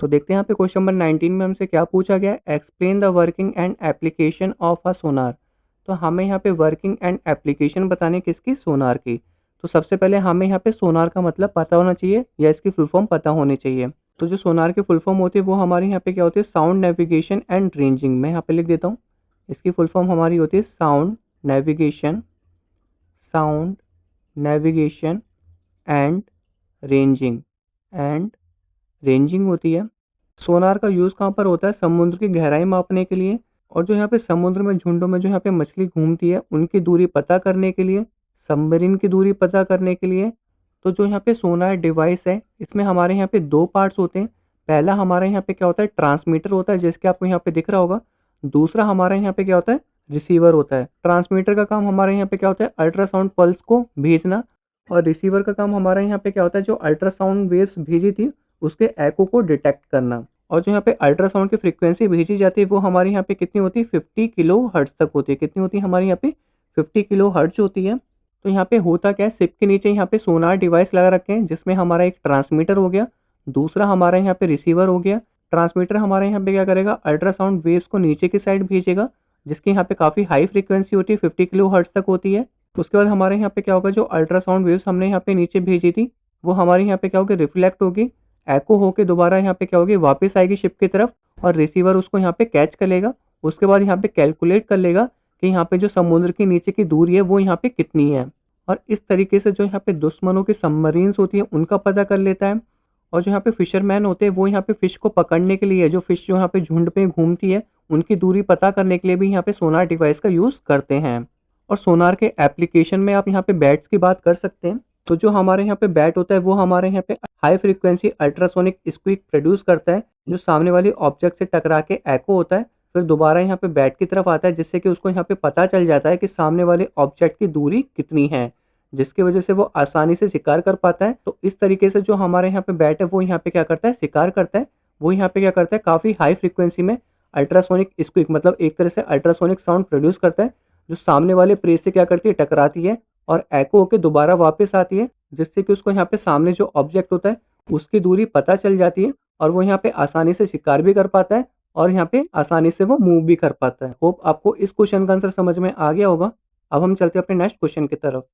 तो देखते हैं यहाँ पे क्वेश्चन नंबर 19 में हमसे क्या पूछा गया है, explain the working and application of a sonar. तो हमें यहाँ पे वर्किंग एंड एप्लीकेशन बताने किसकी, सोनार की। तो सबसे पहले हमें यहाँ पे सोनार का मतलब पता होना चाहिए या इसकी फुल फॉर्म पता होनी चाहिए। तो जो सोनार की फुल फॉर्म होती है वो हमारे यहाँ पे क्या होती है, साउंड नेविगेशन एंड रेंजिंग। मैं यहाँ पे लिख देता हूँ, इसकी फुल फॉर्म हमारी होती है sound navigation, sound navigation and ranging, and ranging होती है। सोनार का यूज़ कहाँ पर होता है, समुद्र की गहराई मापने के लिए, और जो यहाँ पे समुद्र में झुंडों में जो यहाँ पे मछली घूमती है उनकी दूरी पता करने के लिए, सबमरीन की दूरी पता करने के लिए। तो जो यहाँ पे सोनार डिवाइस है इसमें हमारे यहाँ पे दो पार्ट्स होते हैं। पहला हमारे यहाँ पे क्या होता है, ट्रांसमीटर होता है, जैसे कि आपको यहाँ पे दिख रहा होगा। दूसरा हमारे यहाँ पे क्या होता है, रिसीवर होता है। ट्रांसमीटर का काम हमारे यहाँ पे क्या होता है, अल्ट्रासाउंड पल्स को भेजना, और रिसीवर का काम हमारे यहाँ पे क्या होता है, जो अल्ट्रासाउंड वेव्स भेजी थी उसके एको को डिटेक्ट करना। और जो यहाँ पे अल्ट्रासाउंड की फ्रीक्वेंसी भेजी जाती है वो हमारे यहाँ पे कितनी होती है, 50 किलो हर्ट्ज तक होती है। कितनी होती है हमारे यहाँ पे, 50 किलो हर्ट्ज होती है। तो यहाँ पे होता क्या है, शिप के नीचे यहाँ पे सोनार डिवाइस लगा रखे हैं, जिसमें हमारा एक ट्रांसमीटर हो गया, दूसरा हमारा यहाँ पे रिसीवर हो गया। ट्रांसमीटर हमारे यहाँ पे क्या करेगा, अल्ट्रासाउंड वेव्स को नीचे की साइड भेजेगा, जिसकी यहाँ पे काफ़ी हाई फ्रीक्वेंसी होती है, 50 किलो हर्ट्ज तक होती है। उसके बाद हमारे यहाँ पे क्या होगा, जो अल्ट्रासाउंड वेव्स हमने यहाँ पे नीचे भेजी थी वो हमारे यहाँ पे क्या होगी, रिफ्लेक्ट होगी, एको होके दोबारा यहाँ पे क्या होगी, वापस आएगी शिप की तरफ, और रिसीवर उसको यहाँ पे कैच कर लेगा। उसके बाद यहाँ पे कैलकुलेट कर लेगा कि यहाँ पे जो समुद्र के नीचे की दूरी है वो यहाँ पे कितनी है। और इस तरीके से जो यहाँ पे दुश्मनों की सबमरीन्स होती है उनका पता कर लेता है। और जो यहाँ पे फिशरमैन होते हैं वो यहाँ पे फिश को पकड़ने के लिए, जो फिश जो यहाँ पे झुंड पे घूमती है उनकी दूरी पता करने के लिए भी यहाँ पे सोनार डिवाइस का यूज़ करते हैं। और सोनार के एप्लीकेशन में आप यहाँ पे बैट्स की बात कर सकते हैं। तो जो हमारे यहाँ पे बैट होता है वो हमारे यहाँ पे high frequency ultrasonic squeak produce करता है, जो सामने वाली ऑब्जेक्ट से टकरा के एको होता है, फिर दोबारा यहाँ पे बैट की तरफ आता है, जिससे कि उसको यहाँ पे पता चल जाता है कि सामने वाले ऑब्जेक्ट की दूरी कितनी है, जिसकी वजह से वो आसानी से शिकार कर पाता है। तो इस तरीके से जो हमारे यहाँ पे बैट है वो यहाँ पे क्या करता है, शिकार करता है। वो यहाँ पे क्या करता है, काफ़ी हाई फ्रीक्वेंसी में अल्ट्रासोनिक स्क्वीक मतलब एक तरह से अल्ट्रासोनिक साउंड प्रोड्यूस करता है, जो सामने वाले प्रे से क्या करती है, टकराती है और एको होके दोबारा वापस आती है, जिससे कि उसको यहाँ पे सामने जो ऑब्जेक्ट होता है उसकी दूरी पता चल जाती है, और वो यहाँ पे आसानी से शिकार भी कर पाता है और यहाँ पे आसानी से वो मूव भी कर पाता है। होप आपको इस क्वेश्चन का आंसर समझ में आ गया होगा। अब हम चलते हैं अपने नेक्स्ट क्वेश्चन की तरफ।